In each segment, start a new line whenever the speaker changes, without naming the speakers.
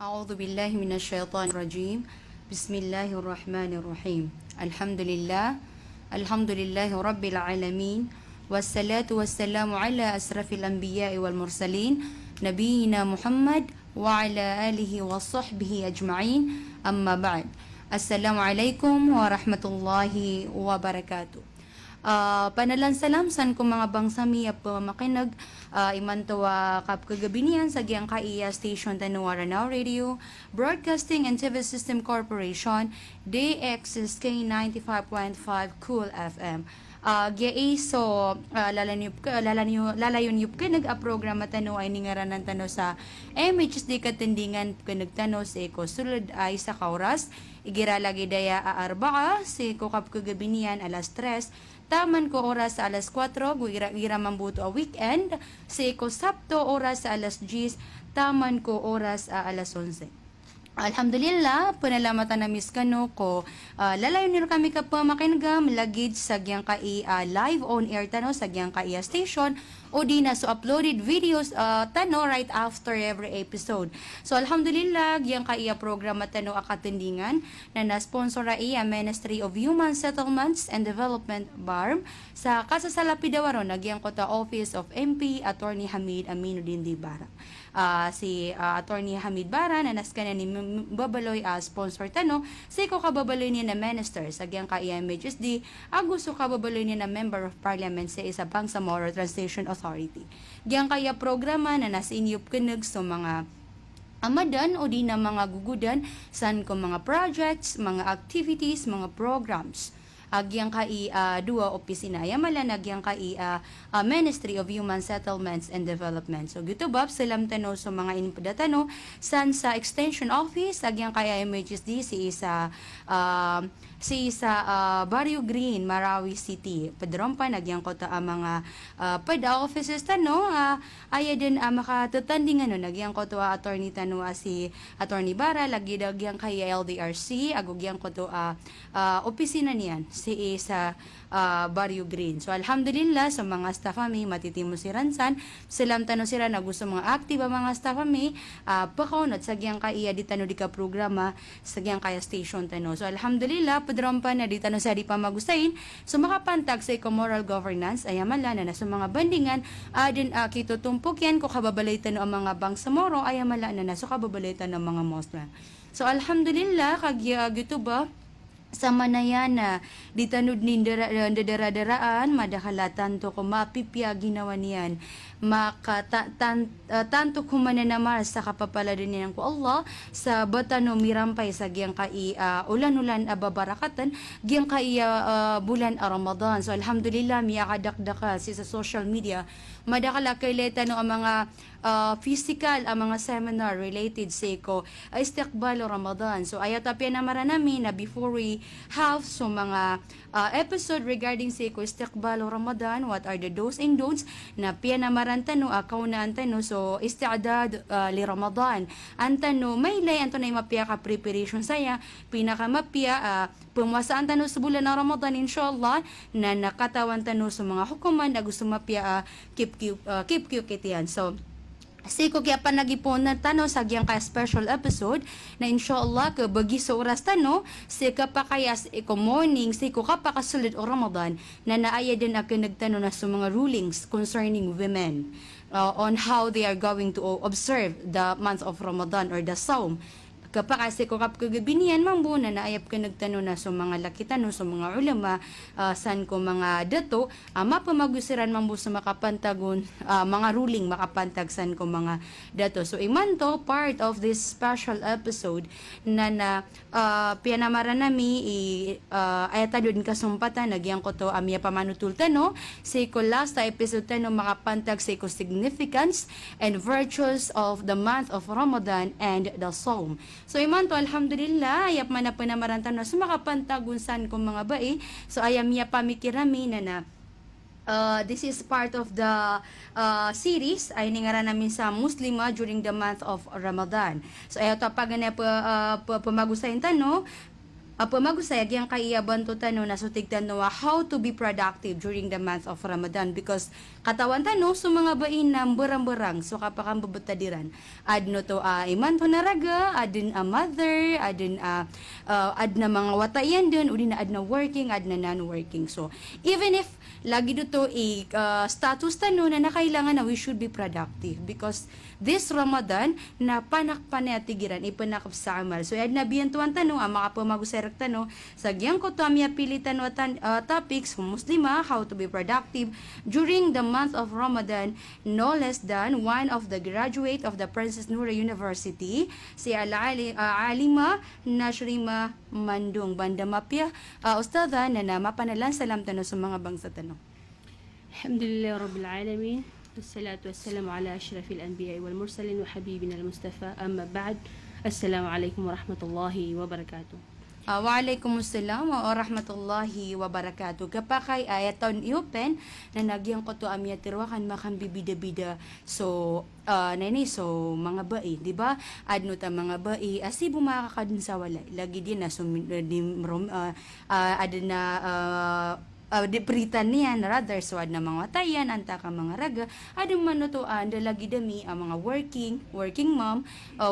أعوذ بالله من الشيطان الرجيم. بسم الله الرحمن الرحيم. الحمد لله رب العالمين، والصلاة والسلام على أشرف الأنبياء والمرسلين نبينا محمد وعلى آله وصحبه أجمعين. أما بعد، السلام عليكم ورحمة الله وبركاته. Panalansalam san ko mga bangsami at makinag imantawa kap kagabinian sa giyang kaiya station Tanuara Now Radio Broadcasting and TV System Corporation DXSK 95.5 Cool FM. Lalayon yup ka nag-programa tano ay ningaranan tano sa MHSD katindingan ka nagtano sa eko sulod ay sa kauras igiralagi daya aarba'a si kukap kagabinian alas 3 taman ko oras sa alas 4 gira mambuto a weekend si eko Sabto oras sa alas 10 taman ko oras a alas 11. Alhamdulillah, panalamatan na miskano ko. Lalayon nyo kami kapag makinagam, lagid sa gyang kai live on air tano sa gyang kai station o di na so uploaded videos tano right after every episode. So alhamdulillah, gyang kai programa tano akatindingan na na-sponsor iya Ministry of Human Settlements and Development BARM sa Kasasalapidawaron nagyang kota Office of MP Attorney Hamid Aminuddin Dibara. Si Attorney Hamid Bara na naskana ni Babaloy sponsor tano si ko kababaloy niya na minister sa gyang ka MHSD gusto kababaloy niya na member of parliament sa isa Bangsamoro Translation Authority. Gyang kaya programa na nasinyup keneg so mga amadan o di na mga gugudan san ko mga projects, mga activities, mga programs. Agyang kai dua opisina yamala nagyang kai Ministry of Human Settlements and Development. So gito bab salam tano so mga inpudatano san sa extension office agyang kai MHSD si isa Barrio Green, Marawi City. Padrompa nagyang kota mga pada offices tano aya din makatatandingan no nagyang kota attorney tano si Attorney Bara lagi dagyang kay LDRC agugyang kota opisina niyan si sa Barrio Green. So alhamdulillah sa mga staff kami matitimo si Ransan silam tano sila na gusto mga active mga staff kami pakaunod sa gyang kaiya di tano di ka programa sa gyang kaya station tano. So alhamdulillah padrompa na di tano sa di pa magustahin so makapantag sa moral governance ay amala na sa mga bandingan adin kito tumpok yan ko kababalay tano ang mga Bangsamoro ay amala na so kababalay tano ang mga Muslim. So alhamdulillah kagya gito ba sama na yan na di tanod ni daraan madahalatan to ko mapipya ginawa niyan tanto kumananamar sa kapapaladan niyan ko Allah sa batano mirampay sa giyang kai ulan-ulan babarakatan giyang kai bulan Ramadan. So alhamdulillah miyakadakdaka si sa social media madakala kaileta no ang mga physical ang mga seminar related sa ko istiqbal Ramadan. So ayat apya na maranami na before we have so mga episode regarding sa ko istiqbal Ramadan, what are the do's and don'ts na piya na marantano akaw na antano so isti'dad li Ramadan antano may lay anto na mapya ka preparation saya pinaka mapya pumwasaan tano sa bulan ng Ramadan inshallah na nakatawan tano sa mga hukuman na gusto mapya keep kitiyan. So siko kaya pa nagipon na tano sa gyang ka special episode na inshallah ka bagi sa oras tano sika pa kaya iko morning siko ka pa kasulid o Ramadan na naaya din ako nagtano na sa mga rulings concerning women on how they are going to observe the month of Ramadan or the Saum. Kapag ko kap kagabinian mambuna na ayap ka nagtano na sa mga lakitano sa mga ulama san ko mga dato mapamagusiran mambu sa makapantagon mga ruling makapantag san ko mga dato. So imanto part of this special episode na pianamara nami ayata doon kasumpatan nagyang ko to amya pamanutul tano say ko last episode tano makapantag say ko significance and virtues of the month of Ramadan and the Saum. So iman to alhamdulillah ayap man na panamarantan na sumakapantagunsan kong mga bae. So ayam ya pamikirami na this is part of the series ay ningara namin sa Muslima during the month of Ramadan. So ayaw to pag pamagusayin tano Apo magusayag yang kaiyaban to tano na sutig tano how to be productive during the month of Ramadan because katawan tano so mga bain na berang-berang so kapakang babutadiran adno to iman to naraga adin a mother adin ad na mga watayan din udi na ad na working ad na non-working so even if lagi dito status tano na nakailangan na we should be productive because this Ramadan na panak panatigiran ipanakap sa amal so ad na biyantuan tano makapamaguserak tano sa giyang ko to amya pilitan o topics kung muslima how to be productive during the month of Ramadan no less than one of the graduate of the Princess Noura University si Alima Nashrima Mandung Banda Mapya ustada na mapanalan salam tano sa mga bangsa tano.
Alhamdulillah Rabbil Alamin wassalatu wassalamu ala ashrafil anbiya wal mursalin wa habibina al-Mustafa amma ba'd assalamualaikum warahmatullahi wabarakatuh.
Waalaikumsalam warahmatullahi wabarakatuh. Kapakay ayaton iupen na nagyang ko to amya tirwakan makang bibida-bida. So, so mga bai, di ba? Adno ta mga bai, asi bumakakadun sa walay. Lagi din na adna depritan niya na rather so ad na mga tayan anta ka mga raga adong manutuan dalagi dami ang mga working mom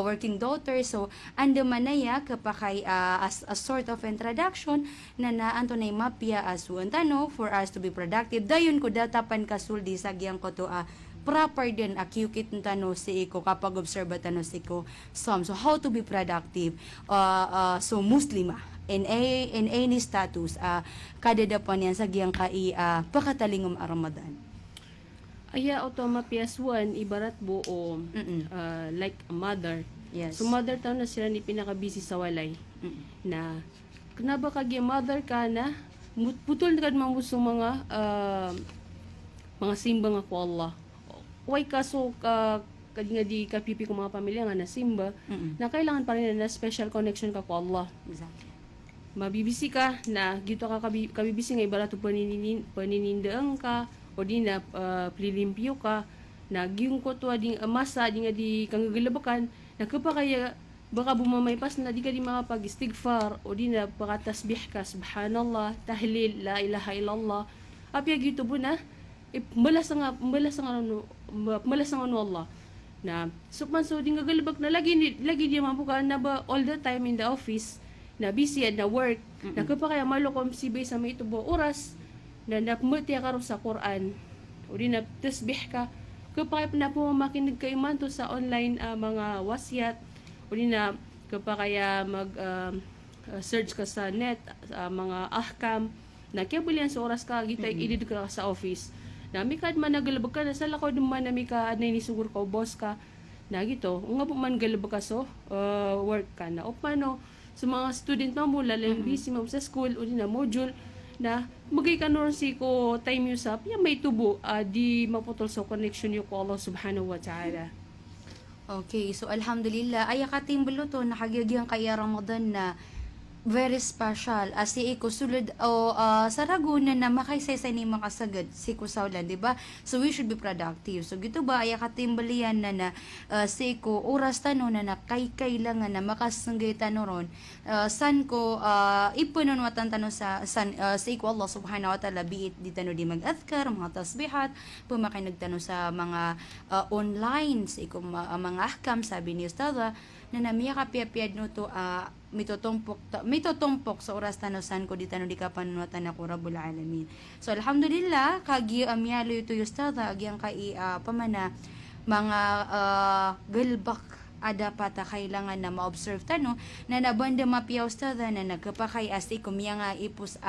working daughter so anda manaya kapakay as a sort of introduction na naanto na mapya as tano for us to be productive dayon ko datapan kasuldi sa giyang ko to proper din akiyukit tano si iko kapag obserba tano si ko so how to be productive so muslima in any status kada dapan yan sa giyang kai pakatalingom a Ramadan.
Aya otoma PS1 ibarat buo like a mother.
Yes.
So mother taon na sila ni pinaka-busy sa walay. Na kanaba kag mother ka na putol kad man gusto mga simba nga ko Allah. Why kaso kadi nga di kapipi ko mga pamilya nga na simba na kailangan pa rin na special connection ka ko Allah.
Exactly.
Mabibisi ka na gito ka kabibisi nga ibarato paninindaang ka o di na prilimpyo ka na giyong ko to ading masa di nga di kangagalabakan na kapakaya baka bumamaypas na di ka di makapag-istighfar o di na pakatasbih ka subhanallah tahlil la ilaha illallah apya gito po na malas nga Allah na supman so di nga galabak na lagi di mabuka na ba all the time in the office na busy at na work na kapakaya malokom si bay sa may tubo oras na napumati ka sa Quran o di na tasbih ka kapakaya na pumakinig ka iman to sa online mga wasyat o di na kapakaya mag search ka sa net mga ahkam na kaya bulian sa oras ka gitay idid ka sa office na mikad man nagalabag ka na sa lakaw duman na mika adnay ni sugur ka o boss ka na gito nga po man galabag ka so work ka na o paano sa mga student mo lalang busy mo sa school o na module na magay ka noon si ko time usap yung may tubo di maputol sa connection yung ko Allah subhanahu wa ta'ala.
Okay, so alhamdulillah ay akating to nakagyagyan kaya Ramadan na very special si iko sulod o sa Raguna na makaysay ni makasagad si kusawlan di ba so we should be productive so gito ba ay katimbalian na si iko oras tano na kailangan na makasanggay tano ron san ko ipunon watan tano sa si iko Allah subhanahu wa ta'ala biit di tano di mag-adhkar mga tasbihat pumakay nagtano sa mga online si iko mga ahkam sabi ni Ustada na namiya kapiapiyad no to mitutumpok sa oras tanosan ko di tano di kapanunutan ako Rabbul Alamin. So alhamdulillah kagi amyalo ito yustada agyang kai pamana mga galbak ada pata kailangan na ma-observe tano na nabanda mapiyaw ustada na nagkapakay asti kumiya nga ipos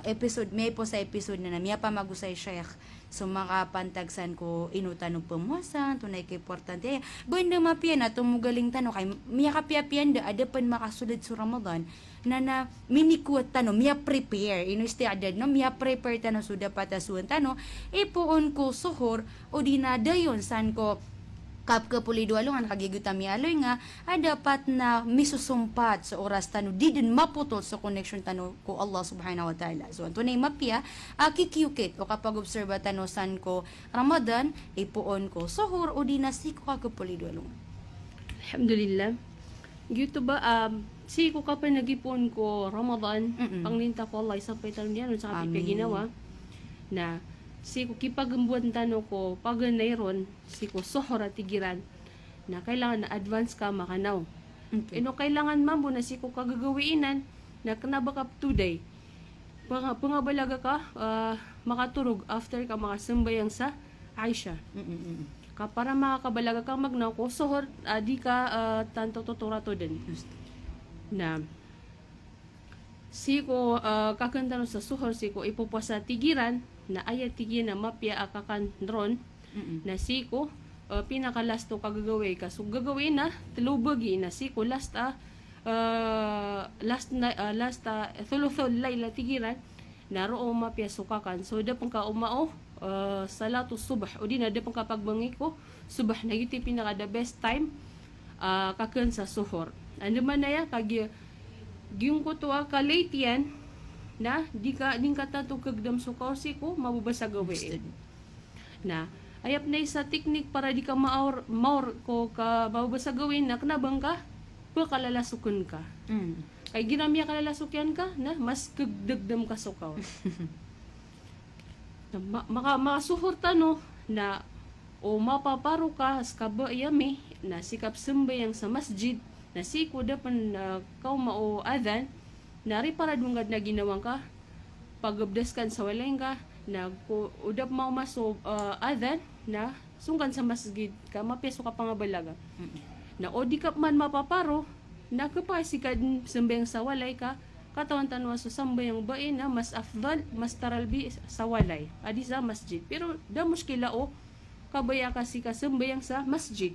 episode may po sa episode na namiya pa magusay Sheikh so makapantagsan ko inutan ng pamuasan tunay kay importante banda mapiya na tumugaling tano kay miya kapiapian da ada pan makasulid sa Ramadan na minikuat tano miya prepare inusti adad no miya prepare tano suda patasuan tano ipuon ko suhor o dinadayon san ko kapkapuli dualungan kagigutami aloy nga ay dapat na misusumpat sa oras tano di din maputol sa connection tano ko Allah subhanahu wa ta'ala so tunay mapya kikiukit o kapag obserba tano san ko Ramadan ipuon ko suhur o dinasi ko kagkapuli dualungan.
Alhamdulillah gito ba si ko kapag nagipon ko Ramadan,
Mm-mm.
panglinta ko Allah isang paitan niya sa
Amin.
kapit ginawa na si ko kipagumbuan tano ko pag nairon si ko sohor at tigiran na kailangan na advance ka makanaw.
Okay.
Ino kailangan mambo na si ko kagagawiinan na kanaba ka today. Pangabalaga ka makaturog after ka makasambayang sa Aisha.
Mm-mm.
Ka para makakabalaga kang magnaw ko sohor di ka tanto tutura to din na si ko kakanta no sa suhor si ko ipupo sa tigiran na ayat tigiran na mapya akakan ron
Mm-mm.
na si ko pinakalas to kagagawin ka so gagawin na tulubagi na si ko last thuluthul layla tigiran na roo mapya sukakan so dapong ka umao salatu subah o di na dapong ka pagbangi ko subah na iti pinaka the best time kakan sa suhor ano man na ya kag giyong ko to ka late yan na di ka tato kagdam sukaw si ko mabubasa gawin na ayap na isa teknik para di ka maor ko ka mabubasa gawin na kanabang ka pagkalalasukon ka
Mm.
kay ginamya kalalasukyan ka na mas kagdagdam ka sukaw na makasuhor tano na o mapaparo ka skaba yami na sikap sembayang sa masjid na si ko dapan kaw mao adhan na riparadungad na ginawang ka pagabdaskan sa walay ka na ko udap mao maso adhan na sungkan sa masjid ka mapeso ka pangabalaga na o di ka man mapaparo na kapasikat sembayang sa walay ka katawan tanwa sa sambayang bae na mas afdal mas taralbi sa walay adi sa masjid pero da muskila o kabaya kasi ka sembayang sa masjid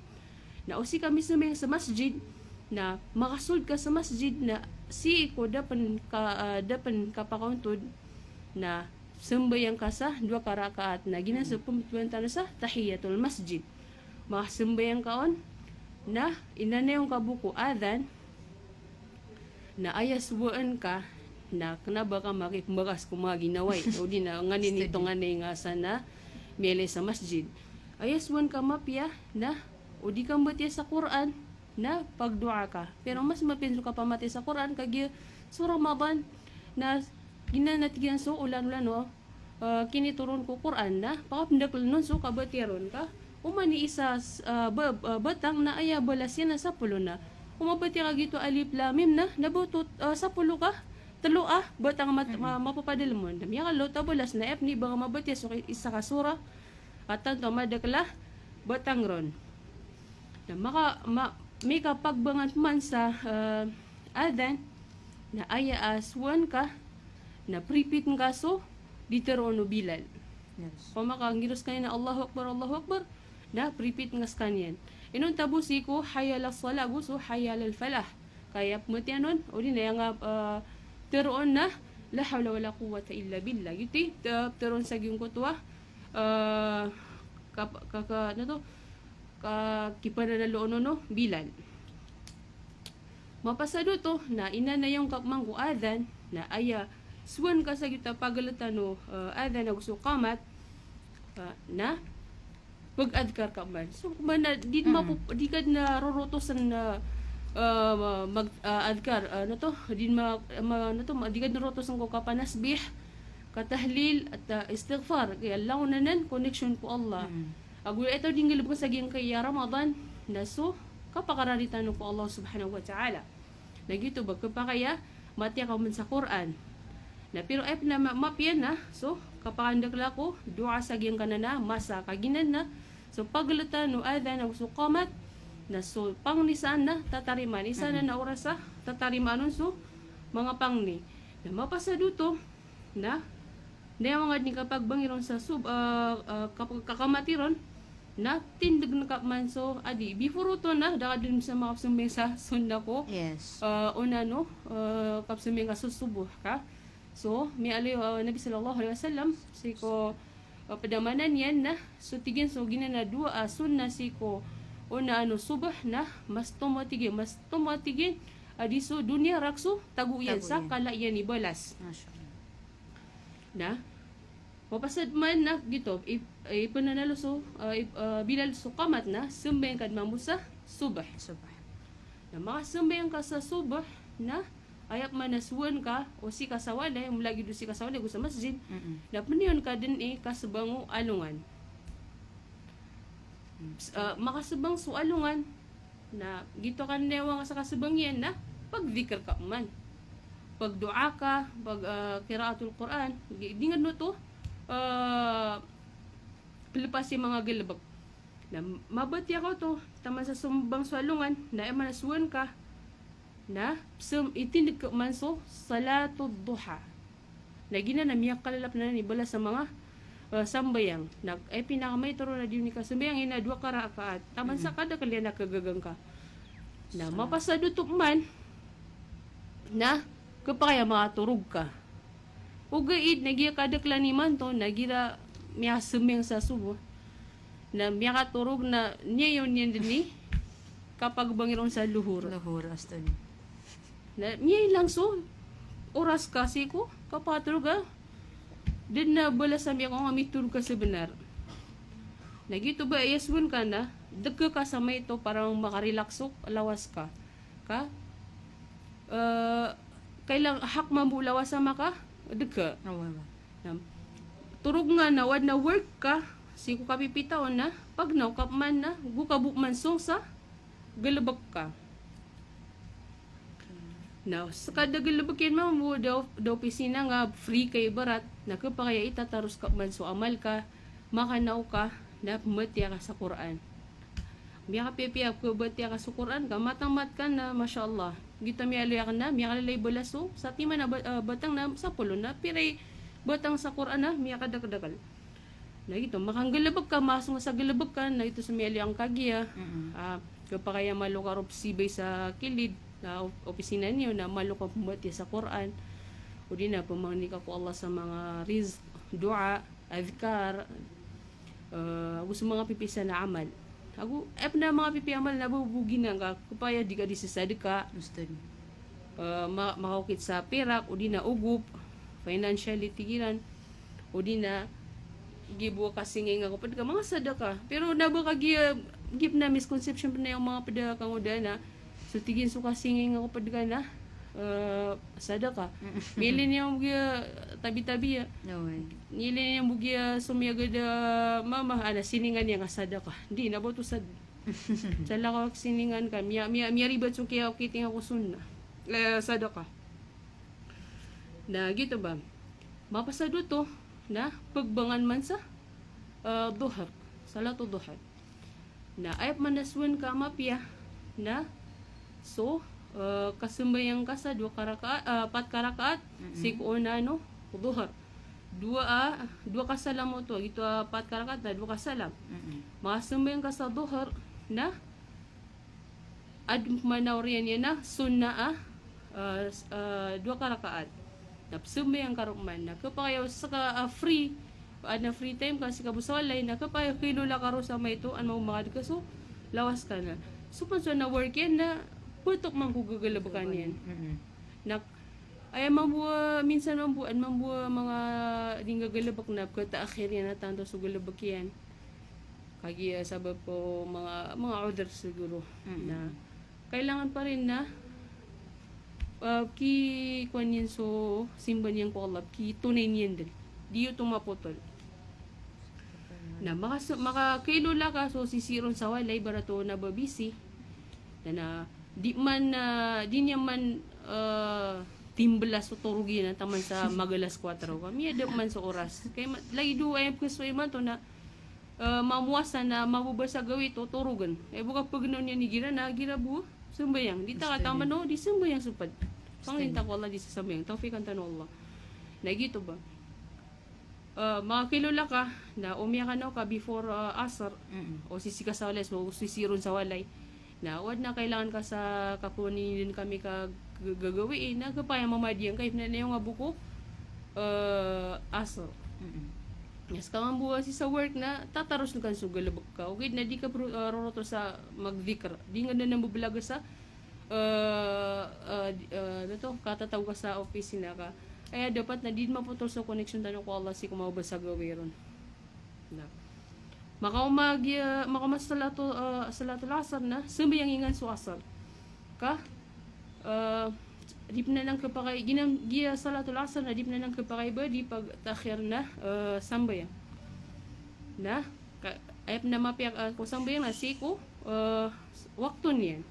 na o si kami sembayang sa masjid na makasud ka sa masjid na si ko dapan kapakauntod na sembayang ka sa 2 rakaat na ginasa pumituan tanong sa tahiyatul masjid makasembayang kaon na inanayong kabuko adhan na ayaswaan ka na kanaba ka makipmagas kung mga ginaway o di na nganin ito nganay nga sana mele sa masjid ayaswan ka mapya na o di ka matya sa Quran na pagdua ka pero mas mapinso ka pamati sa Quran kag sa Ramadan na ginanatigan so ulan-ulan no kinituron ko Quran na pakapindakl nun so kabatiron ka umani isa batang na aya balas yan na sa pulo na umabati ka gito alif lam mim na nabutot sa pulo ka talo batang mapapadal mo dami ka lo tabulas na ni ba mabati so isa ka sura at tanto madakla batang ron na may kapagbangan man sa adhan na aya aswan ka na pripit nga so diterono bilal
Yes.
pamakangiros kanina Allahu Akbar na pripit nga skanyan inon tabo si ko hayal as-sala gusto hayal al-falah kaya pumatianon o di na nga teroon na la hawla wala quwwata illa billah yuti teroon sa gyung kutwa kipananaloon no bilal mapasado to na ina na yung kapmang adhan na aya suwan ka sa kita pagalatan no adhan na gusto kamat na pag-adkar ka man so man di di ka na rorotosan na mag-adkar di ka na rorotosan ko kapanasbih katahlil at istighfar kaya launanan connection ko Allah agul ito din gilib ko sa giyang kay Ramadan na so kapakararitan ko Allah subhanahu wa ta'ala nagito ba kapakaya matya ka man sa Quran na pero ay na mapyan na so kapakandakla ko dua sa giyang kanana masa kaginan na so paglata no adhan na gusto kamat na so pangnisaan na tatariman isa na oras sa tatarimanon so mga pangni na mapasado to na mga ni kapag bangiron sa kakamatiron na tindig na kapman so adi before to na dakadun sa mga kapsumeng sa sunda ko
Yes.
una no kapsumeng kasusubuh ka so may aliyo Nabi sallallahu alaihi wasallam si ko padamanan yan na so tigin so ginana dua sunna si ko una subah na mas tumatigin adi so dunia rakso taguyan sa kala yan ibalas na mapasad man na gito ipananalo so bilal so kamat na sumbayan kad mamusa subah
Subah.
na makasumbayan ka sa subah na ayap manaswan ka o si kasawalay mulagi do si kasawalay go sa masjid
Mm-mm.
na paniyon ka din kasubang alungan makasubang su alungan na gito kan dewa sa kasubang yan na pagdikr ka man pagdua ka pag qiraatul Quran di nga no to pilipas yung mga gilabag na mabatya ko to tama sa sumbang swalungan na emanaswan ka na itindig ka man so salatud duha na ginanamiyak kalalap na nibala sa mga sambayang na ay pinakamay turo na diyon ni kasambayang ina 2 ka rakaat taman sa kada kaliya nakagagang ka na mapasadutok man na kapaya maturog ka ugaid nagiya kada klaniman to nagira miya sumeng sa subo na miya katurog na niya yun yan din ni kapag bangirong sa luhur
Lahura study.
na niya lang so oras kasi ko kapatulog din na bala sa miya kung amitulog ka sa benar nagito ba yaswan ka na dagka ka sa may ito parang makarelaxok lawas ka kailang hak mambulawas sa maka dagka turog nga na wad na work ka si ko kapipitaon na pag naukap man na gukabuk man song sa galabak ka now sa kada galabak yan mo daw pisina nga free kay barat na kapakaya itataros ka man so amal ka makanaw ka na pumatya ka sa Quran miya ka pipiyap ko batya ka sa Quran ka matang-mat ka na mashallah gita miya ka na miya kalalay balaso sa tima na batang na sa pulo na piray batang sa Quran na miya ka dakadakal na ito makanggalabag ka masong sa galabag ka na ito sa miya ang kagiya kapag kaya malukarop sibay sa kilid na opisina niyo na malukap pumatya sa Quran o di na pumangni ka ko Allah sa mga rizq, dua, adhkar gusto mga pipisa na amal ako na mga pipi amal na bubugi na ka kapaya di ka di sa sadika
Study.
makakit sa perak o di na ugup financially tigiran o di na gibo kasingay nga kapag ka mga sadaka pero nabo ka give na misconception pa na yung mga padaka mo na so tigin so kasingay nga kapag ka na sadaka milin yung tabi-tabi
No way.
nilin yung bugya sumiyagad mama ana siningan niya nga sadaka di na to sad sala ka siningan ka miya ribat so kaya kiting ako sunna sadaka na gito ba mapasado to na pagbangan man sa duhar salatu duhar na ayap manaswan ka mapya na so kasambayang ka sa 4 karakaat siko na no duhar dua kasalam mo to ito 4 karakaat na 2 kasalam makasambayang ka sa duhar na ad manawriyan yan na sunna 2 karakaat napsumbayang karukman na kapayaw sa free na free time kasi kabusawalay na kapayaw kilula karo sa may ito ano mga kaso lawas ka na so panso na work yan na putok man kugagalabakan yan na ay mambuwa minsan mambuwa mga dinggagalabak na kata akhir yan na tanto so galabak yan kagi sabab po mga order siguro na kailangan pa rin na ki kwan yan so simban yan ko Allah ki tunay yan din di ito maputol na makakilula ka so sisiron sa walay barato na babisi na di niya man timblas o turugin na taman sa magalas 4 kami ada man sa oras kay lagi do ay gusto man to na mamuwasan na mabubasa gawi to turugan ay buka pagnaw niya ni gira na gira bu sumbayang di ta tama no di sumbayang supad panginta ko Allah di sa sambayang tawfikan ta no Allah na gito ba makakilula ka na umiya ka na ka before asar o sisika sa walay so sisiron sa walay na wad na kailangan ka sa kapunin din kami ka gagawiin na kapaya mamadiyan kahit na yung buko asar yes ka buwa si sa work na tataros na kan sugalabak ka okay na di ka roroto sa magdikr di nga na nambubulaga sa katataw ka sa opisina ka kaya dapat na di maputol sa connection tanong ko Allah si kumawba sa gawiron na makamas salatul asar na sumbayang ingan so asar ka dip na nang kapakay giya salatul asr na dip na nang kapakay ba di pag takhir na sambay na ayap na mapiyak ko sambay na siko waktu niyan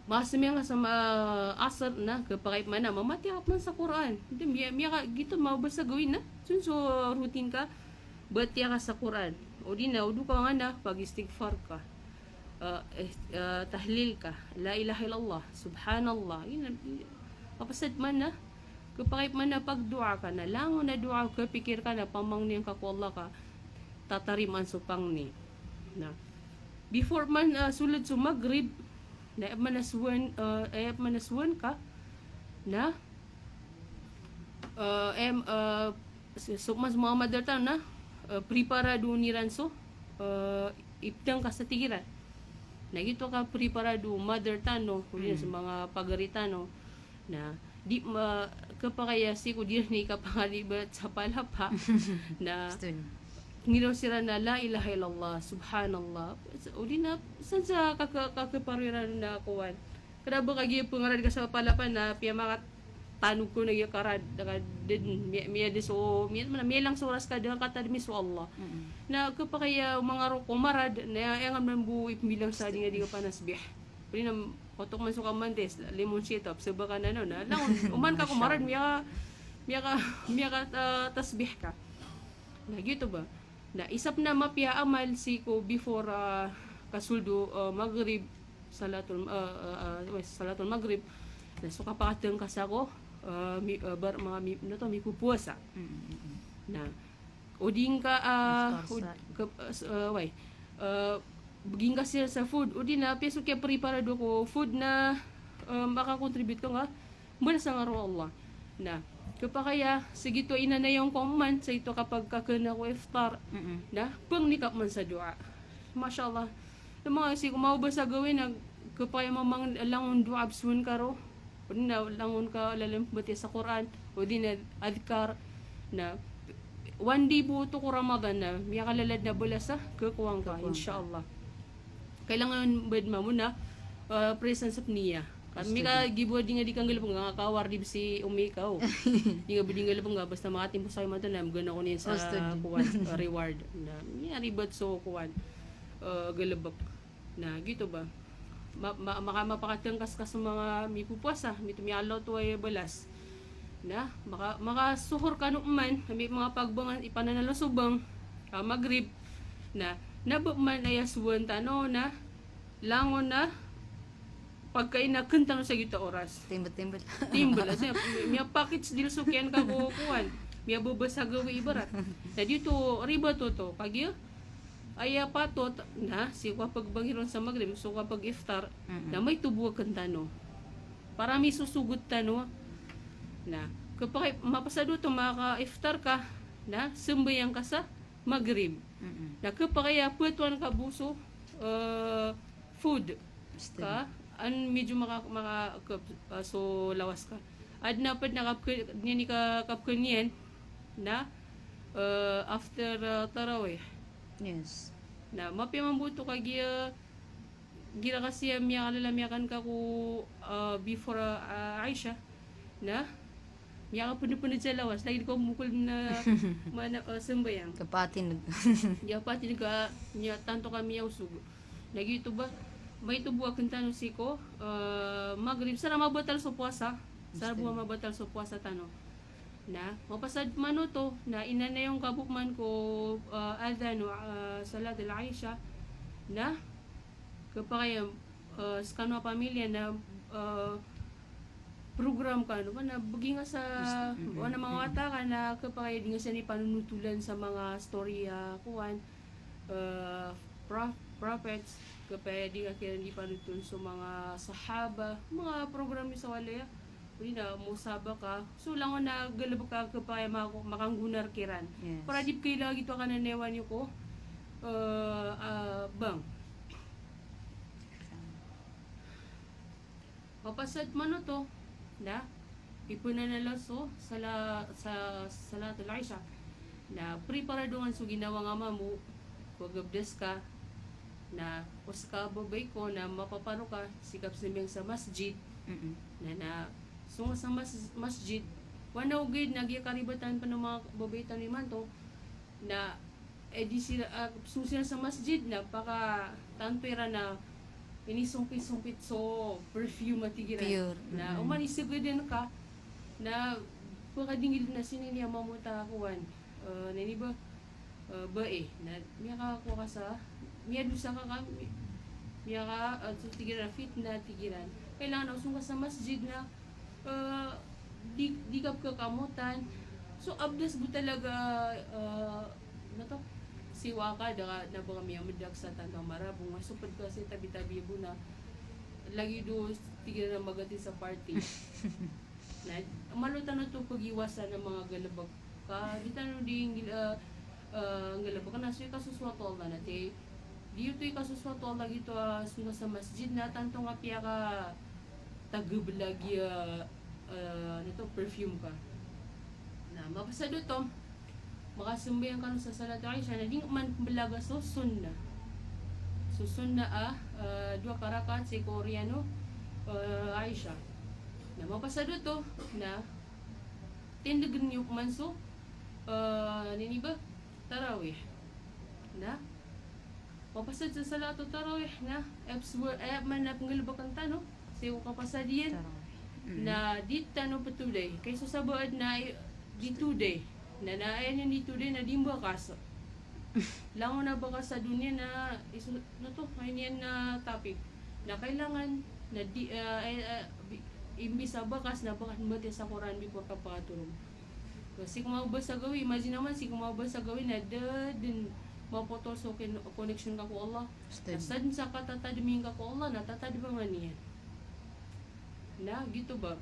masamya nga sa asar na kapakay man na mamati ako man sa Quran hindi miya ka gito mabasa gawin na sunso routine ka bati ka sa Quran o di na udu ka nga na pag istighfar ka tahlil ka la ilaha illallah subhanallah yun kapasad man na kapakay man na pagdua ka na langon na dua ka pikir ka na pamang niyang ka ko Allah ka tatariman supang ni na before man sulod sa Maghrib na manaswan ka na so mas mga madartan na preparado ni ranso ipdang ka sa tigiran na gito ka preparado mother tano kundi sa mga pagaritano na di kapakaya si ko di ni kapangalibat sa palapa na ngiro sira na la ilaha illallah subhanallah uli na san sa kakapariran na kuwan kada ba kagi pangaran ka sa palapan na piya makat tanong ko na yakarad din miya diso miya lang soras ka dengan kata demi Allah na kapakaya mga ro kumarad na yang man bu ipmilang sa dinga di ka panasbih uli na kotok man suka mandes lemon sit up sebaka na no na lang uman ka kumarad miya ka tasbih ka na gitu ba na isap na mapya amal siko before kasuldo Maghrib salatul Maghrib na so kapakateng kasako mga mi pupuasa na uding ka buging ka siya sa food udi na peso kaya preparado ko food na makakontribute ko nga mula sa nga Allah na kapakaya sige to ina na yung command sa ito kapag kakana ko iftar na pangnikap man sa dua mashallah yung mga si kumauba sa gawin na kapaya mamang langon dua absun karo o di na langon ka lalampati sa Quran o di na adhkar na one day po ito ko Ramadan na miya kalalad na bulasa kakuwang ka inshallah kailangan bed mo na presence of niya kami ka gibo di nga di kang galapong nga kawar di si umikaw di nga budi nga galapong nga basta makatimpo sa iman na gana ko niya sa kuwan reward na niya ribat so kuwan galabak na gito ba mapakatangkas ka sa mga mipupuasa mitumiyalaw to ay balas na makasuhor ka man may mga pagbangan ipananalusubang Maghrib na nabok man ayaswan tano na langon na pagkain na kentang sa gita oras
Timbal
kasi miya packets dil sukyan ka kukuan miya bubasa gawi ibarat na dito riba to pag aya patot na si kapag bangiron sa Maghrib so kapag iftar na may tubuag kantano para may susugot tano na kapag mapasado to maka-iftar ka na sumbayang ka sa Maghrib na kapag aya putuan ka buso food ka medyo so lawas ka ad na pad ni ka kapkanyan na after tarawih
yes
na mapimambuto ka gira kasi miya kalalamiyakan ka ko before Aisha na miya ka punod sa lawas lagi ko mukul na sambayang
kapatin
ya pati ka niya tanto kami usug lagi ito ba may tubuak ang tanong siko Maghrib sana mabatal sa puasa sana buwa mabatal sa puasa tano na mapasad mano to na ina na yung kabukman ko adhan salat al-Aisha na kapag sa kanwa pamilya na program ka no na bugi nga sa mga wata ka na kapag di nga siya ni panunutulan sa mga story kuwan prophets kapag di nga kaya di panutulan sa mga sahaba mga program ni sa walaya hindi na musaba ka so lang na galabak ka kapag makanggunar kiran para di kayo lagi ito ka nanewan nyo ko bang mapasad man to na ipunan na laso sa salatul Aisha na preparadungan so ginawa nga mamu pagabdes ka na uska babay ko na mapaparo ka sikap simbang sa masjid na sunga sa masjid wanaw gid nagyakaribatan pa ng mga babaitan ni Manto na di sila susila sa masjid na paka tanpera na inisumpit-sumpit so perfume matigiran
Pure.
na umanisig din ka na pagkadingil na sininiya mamuta kuwan nani ba bae na miya ka kuha ka sa miya dusa ka miya ka so tigiran fit na tigiran kailangan usong ka sa masjid na di ka kamutan so abdas bu talaga na to siwa ka da na mga miya madag sa tanang marabong masupad ka sa tabi-tabi bu na lagi do tigiran na magati sa party na malutan na to pag-iwasan ng mga galabag ka di tanong ding galabag ka na so ikasuswato na nati di ito ikasuswato lagi to suna sa masjid na tanto nga piya ka tagublagi nito perfume ka na mapasado to makasumbayan ka sa salat Aisha na di man balaga so sunna dua karakat si Koreano Aisha na mapasado to na tindagan niyo man so nini ba tarawih na mapasad sa salato tarawih na man na pangalabakan tano siyo kapasadiyan na di tano patuloy kay susabaad na di today na naayan yan di today na di bakas lango na bakas sa dunia na to ngayon na topic na kailangan na di imbis sa bakas na bakas mati sa Quran before ka pakatulog kasi kung maubas sa gawin imagine naman si kung maubas sa gawin na din mapotol so connection ka ko Allah nasad sa katatadiming ka ko Allah natatadimangan niya na gito ba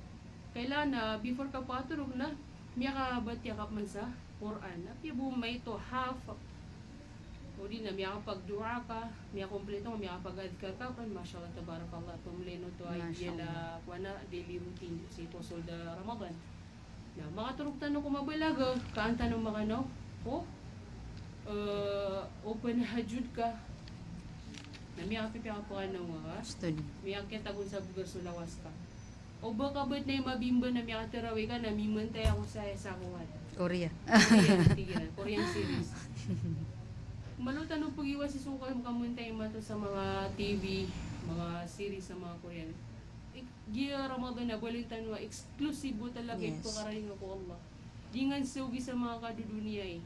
kailan na before ka patulog na miya ka batyakap man sa Quran na piya bu may to half o di na miya ka pagdua ka miya kompleto miya ka pag-adkar ka pan mashallah tabarakallah pumleno to ay yela kuana daily routine si posol da Ramadan na mga turog tanong ko mabalaga kaan tanong mga no open hajud ka na miya ka piya ka po ka
Study.
miya kitagun sa bugar sulawas ka o baka ba't na yung mabimba na miya katarawi ka na mimantay ako sa kuwan
Korea.
Korean series malutan ng pag-iwas si Sukay makamuntay mo to sa mga TV mga series sa mga Korean Gia Ramadan na balitan mo exclusive talaga ito karaling ako Allah di nga sugi sa mga kadudunia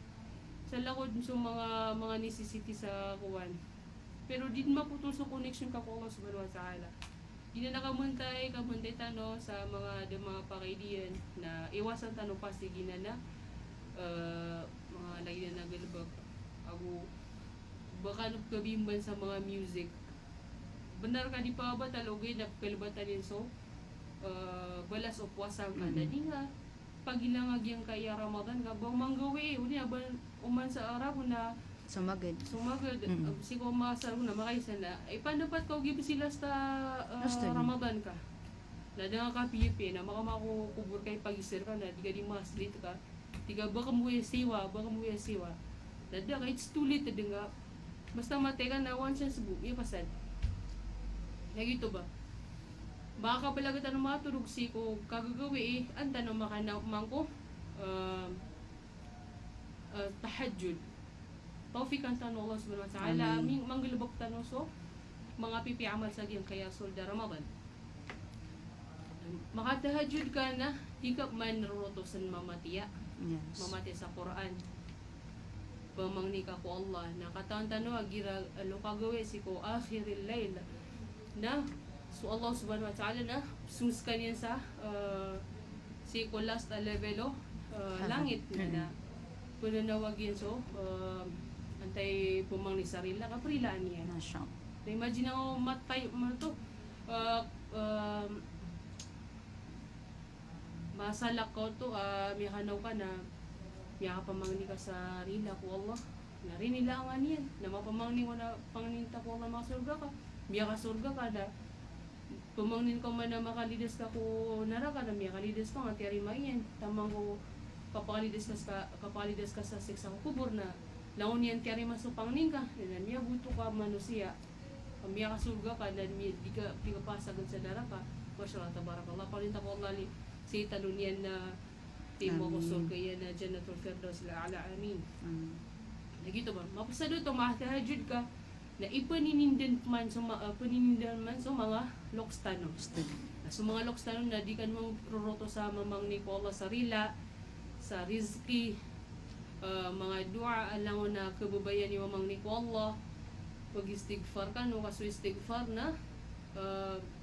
sa lakod sa mga necessity sa kuwan pero di maputol sa connection ka ko Allah subhanahu wa ta'ala di na nakamuntay tano sa mga pakaidian na iwasan tano pa sige na mga lagi na nagalabag ako baka nagkabimban sa mga music benar ka di pa ba talogay na kalibatan yun so balas o puwasang ka na di nga pagilangag yung kaya Ramadan ka bang manggawi uni aban uman sa araw na
Sumagad.
Siguro masarap na makaisa na ay panapat ka give sila sa Ramadan ka na nga ka pipi na makamakukubur kay pagisir ka na di ka di maslit ka di ka baka mo yung siwa na da ka it's too late nga basta matay ka na one chance book ipasad na gito ba baka palagat ano matulog si ko kagagawi ang tanong makanaman ko tahajjud tawfik ang tanong Allah subhanahu wa ta'ala manggulubok tanong so mga pipi amal sa giyang kaya solda Ramadan makatahajud ka na di ka man narutosan mamatiya mamati sa Quran pamangni ka ko Allah nakataan tanong agira ano kagawi si ko akhiril layl na so Allah subhanahu wa ta'ala na suskan yan sa si ko last level langit na punanawag yan so antay pumang ni sarila kaprilaan niya.
Masya.
Na imagine ako matay to masalak ko to may hanaw ka na may pamangni ka sa rila ko Allah na rin nila ang aniyan na mapamangni mo na panganinta ko Allah mga surga ka may ka surga ka na pumangnin ko man na makalidas ka ko naraka na may kalidas ka nga tiyari mayan tamang ko kapalidas ka sa seksa ko kubur na laon yan tiyari masupangnin ka na niya buto ka manusiya kami ka surga ka dan di ka pasagad sa daraka masyaallah tabarakallah palinta ko Allah si talunian na timo ko surga yan na jannatul firdaus la ala amin. Gitu ba mapasado to mahahajud ka na ipaninindan man sa mga lokstano. So mga lokstano na di kan mong roroto sa mamang ni ko Allah sa rila sa rizki mga dua alang na kababayan ni mamang ni ko Allah pag-istighfar ka no kaso istighfar na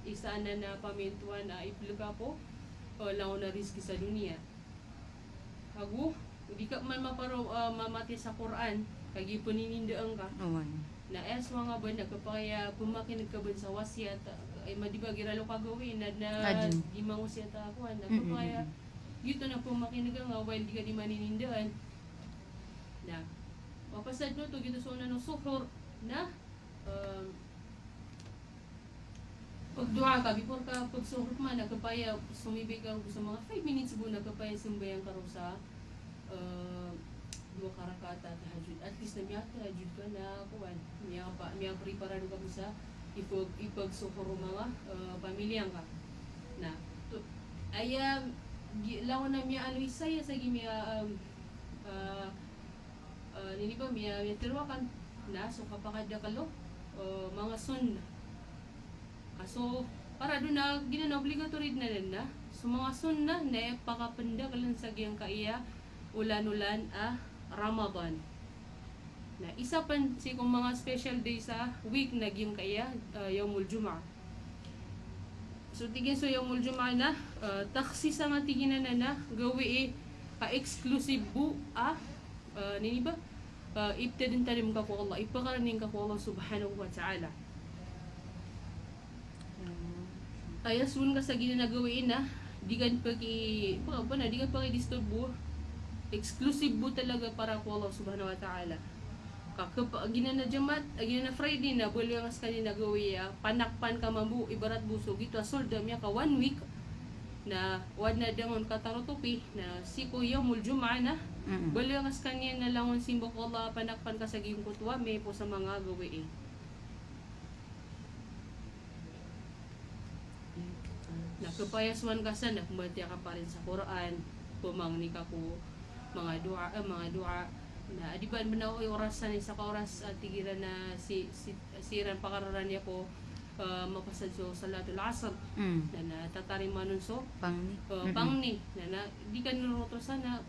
isa na pamintuan na ipluka po lang na rizki sa dunia. Hago di ka man mamati sa Quran kagi paninindaang ka na es mga ba nagkapaya pumakinig ka ba sa wasiat ay madibagi ralo kagawin na di mangusya ta ako nagkapaya dito na pumakinig nga while di ka di maninindaan na mapasad no to gito so na no suhor na pagduha ka before ka pagsuhor man nagkapaya sumibig ka sa mga 5 minutes bu nagkapaya sumbayang ka ro sa dua karakata tahajud at least na miya tahajud ka na kuwan miya preparado ka mo sa ipagsuhor mga pamilyang ka na to aya lawan na miya ano isaya sa gimiya nini ba miya tiruakan na so kapakada kalo mga sun kaso para doon na ginana obligatory na rin na so mga sun na pakapanda kalan sa giyang kaiya ulan-ulan Ramadan na isa pan si kung mga special day sa week na giyang kaya Yaumul Jum'ah. So tigin so Yaumul Jum'ah na taksi sa nga tiginan na gawi exclusive bu nini ba ibtadin talim ka ko Allah ipakaraning ka ko Allah subhanahu wa ta'ala. Kaya sun ka sa ginagawiin na di kan di kan paki-disturb bu exclusive bu talaga para ko Allah subhanahu wa ta'ala. Ginana jamat ginana Friday na boleh ang kanina gawi panakpan ka mabu ibarat buso gitu solda miya ka 1 week na wad na dangon katarotopi na siko Yaumul Jum'ah na boleh ang kanina na langon simbo ko Allah panakpan ka sa giyong kutwa may po sa mga gawi nakapayaswan ka sa nakumbatya ka pa rin sa Quran pumangni ka ko mga dua na di ba manaoy orasan sa oras tigiran na siran pakararan niya ko mapasad so salatul asr na tatari manon so pangni na di kan nuroto sana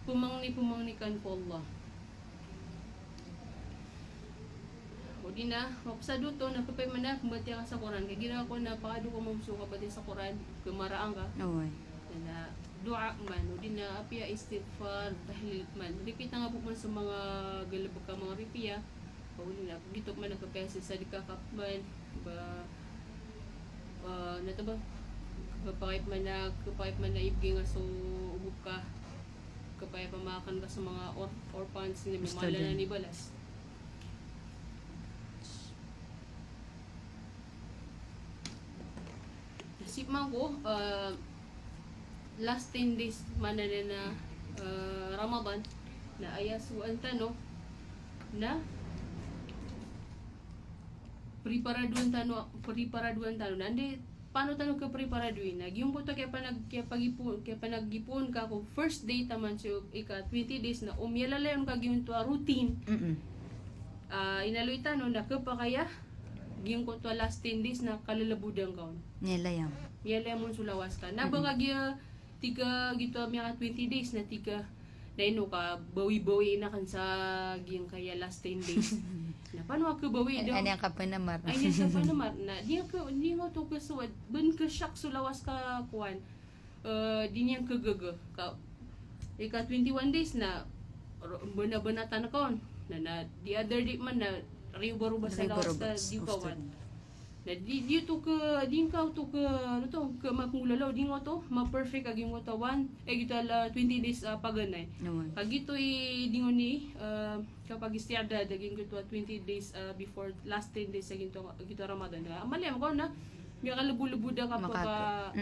pumangni kan ko Allah o di na mapasado to na papay manak kumbatya ka sa Quran kaya ginawa ko na pakado ko mamsuka ba din sa Quran kumaraan ka na dua man o din na apia istighfar tahlil man repeat nga po man sa mga galabag ka mga ripiya o din na gitok man nagkapesa sa dikakapman ba nato ba kapayip man na ibgi nga so ubog ka kapayip pamakan ka sa mga orphans ni mamala na ni balas nasip man ko last 10 days man na Ramadan na ayasuan tano na preparaduan tano nandi paano tano ka preparaduin na yung ko to kaya panagipon ka ko first day taman so ika 20 days na umyalalayon ka gyud to routine inaluy tano na kapakaya gyud ko to last 10 days na kalalabudang kaon
Nilayam
mon sulawas ka nabaga tiga gitu miya 20 days na tiga na ino ka bawi-bawi na kan sa giyang kaya last 10 days na paano ka bawi daw
ano ka panamar
ay sa panamar na di nga to kasuwad ben ka shock sulawas ka kuan di niya kagaga ka ika 21 days na bana-banatan kaon na the other day man na ribaruba sa lawas ka di kawan na di to ka din ka to ka ano to ka mapulalaw din mo to ma-perfect aging mo to 20 days paganay kagito dingon ni kapag istiada daging gito 20 days before last 10 days aging to gito Ramadan amali ko na mi kalubulubuda ka pa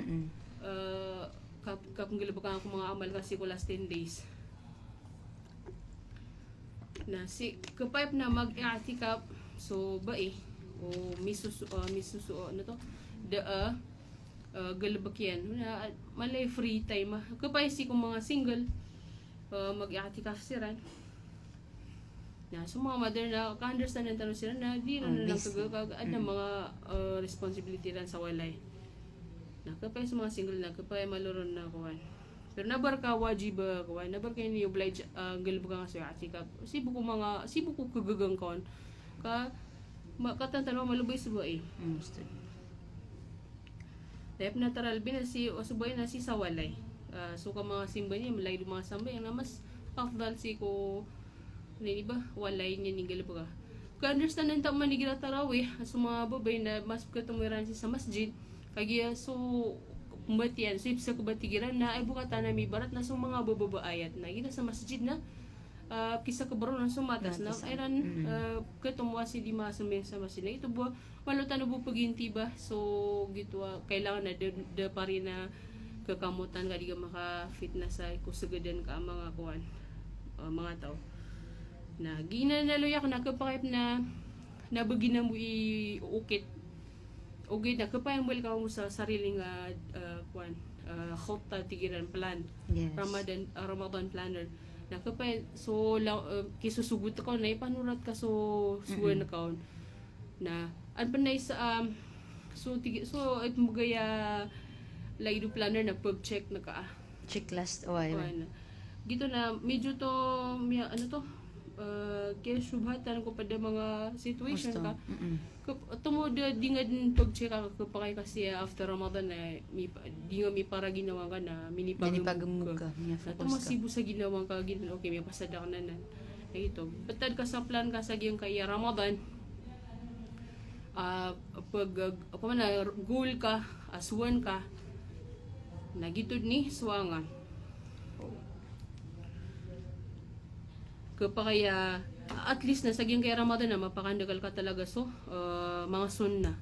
kapag gilabak ako mga amal kasi ko last 10 days na si kapayap na mag-i'tikaf so ba o misusu ano to da galabakyan na malay free time kapay si kung mga single mag-iatikaf siran na so mga mother na ka-understand ng tanong sila na di na lang
busy.
kagad na mga responsibility ran sa walay na kapay sa mga single na kapay maluron na kuwan pero nabar ka wajib kuwan nabar kayo ni oblige galabak nga sa iatikaf sibo ko kagagang kon ka katantan mo malubay sa buhay
Ustad.
dahil natural binasi o subay na si sawalay so ka mga simba niya malay mga sambay na mas afdal si ko hindi ba walay niya ni galabaga ka understand nang tama ni gira tarawih so mga babay na mas katumiran si sa masjid kaya so kumbatian so sa kubatigiran na ay bukatan na may barat na so mga bababayat na gina sa masjid na kisa kabaro ng sumatas na eran katumuwa si lima sa masjid na ito buwa malutan na bupaginti ba so gitu kailangan na de pari na kakamutan ka di ka maka-fit na sa kusagadan ka mga kuwan mga tao na ginanaluyak na kapakip na nabagi na mo iukit okay na kapayang balik ka mo sa sariling kuwan khutta tigiran plan
Yes.
Ramadan planner na kapay so kisusugot ko na ipanurat ka so suwan account na an panay sa so it magaya laido planner na pag check na ka
Checklist o ay.
na gito na medyo to ano to kaya subhatan ko pa da mga situation ka tumo di nga din pag-check ka kapakay kasi after Ramadan na di nga may para ginawa ka na
Minipagmug ka.
at masibo sa ginawa ka okay may pasada ka na ito batad ka sa plan ka sa giyang kaya Ramadan pag goal ka aswan ka nagitod ni suwangan kapakaya at least na sa giyang kaya Ramadan na mapakandagal ka talaga so mga sunna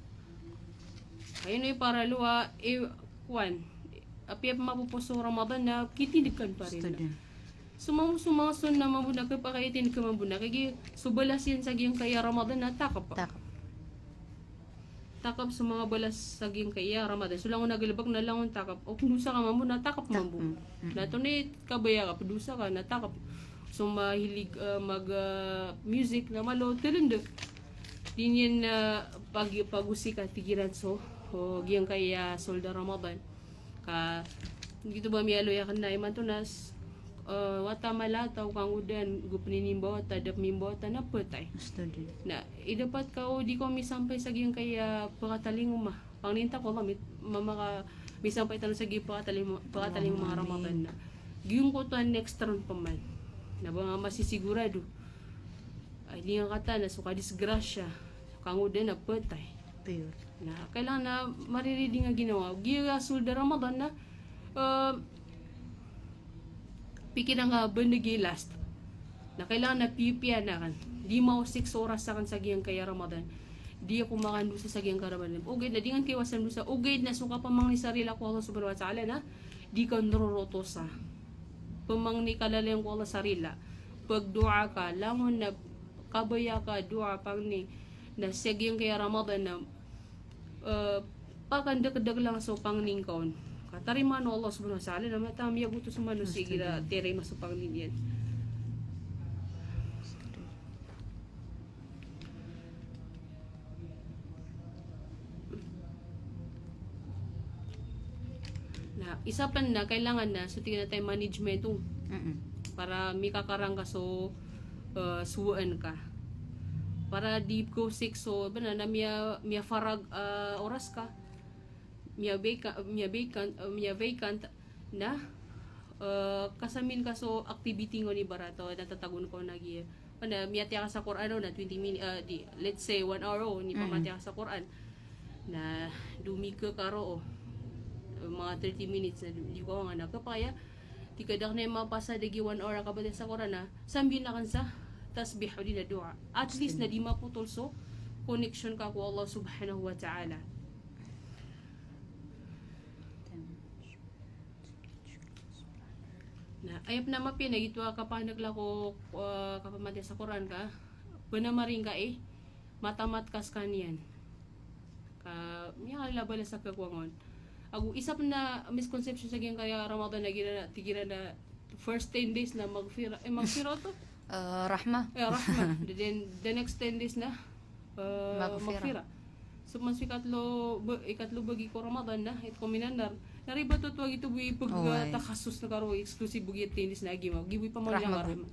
ayun ay para luwa kwan apiyap mapupuso Ramadan na kitidikan pa rin na.
Student.
Mga sunna mabuna kapakaitin ka mabuna kaya subalas yan sa giyang kaya Ramadan na takap sa mga balas sa giyang kaya Ramadan so lang nagalabak na lang takap o pudusa ka mabuna takap mabu nato ni kabaya ka pudusa ka natakap so mahilig mag music na malo tilindok din yan pag-usi ka tigiran so o giyang kaya solda Ramadan ka gito ba miyalo yakan na imantunas wata malataw kang udan gupninimbo tadap mimbo na putay
Student.
na idapat ka o di ko misampay sa giyang kaya pakataling pangninta ko mamaka misampay tanong sa giyang pakataling mga Ramadan na giyong ko to next round pa man na ba nga masisigurado ay di nga kata na suka disgrasya kangudan na patay
Pure.
na kailangan na mariridi nga ginawa giya sulda Ramadan na pikin nga bandagi last na kailangan na pipiya na kan di mo 6 oras sa kan sa giyang kaya Ramadan di ako makandu sa giyang karaman ugay na di nga kiwasan sa ugay na suka pamang ni sarila ko Allah subhanahu wa ta'ala na di ka nuroroto sa pamang ni kalalang ko Allah sarila pag dua ka langon na kabaya ka dua pang ni na sige kaya Ramadan na pakandag-dag lang so pang ningkaon katariman Allah subhanahu wa ta'ala na matami yaguto sa mano sige na tere masupang ninyan na isa pa na kailangan na so tingnan tayo management para may kakarang ka so suwaan ka para di ko sick so bana na miya farag oras ka miya vacant na kasamin ka so activity ngo ni barato natatagon ko nagi na miya tiya ka sa Quran na 20 minutes let's say 1 hour ni pamatya ka sa Quran na dumi ka karo mga 30 minutes na di ko nga nakapaya di kadak na mapasa dagi 1 hour ka ba sa Quran na sambi na kan sa tasbih o di na dua at least na di maputol so connection ka ko Allah subhanahu wa ta'ala na ayap na mapina ito ka pa naglako kapamatya sa Quran ka panamaring ka matamat kas kanian miya labala sa kakwangon agu isa pa na misconception sa gyang kaya Ramadan na tigira na first 10 days na magfira to
Rahma.
rahma then the next 10 days na magfira so mas ikatlo bagi ko Ramadan na it kominanar nariba to tuwag ito buhi pag takasus na karo exclusive buhi 10 days na agi mo gibuhi pa mo lang rahma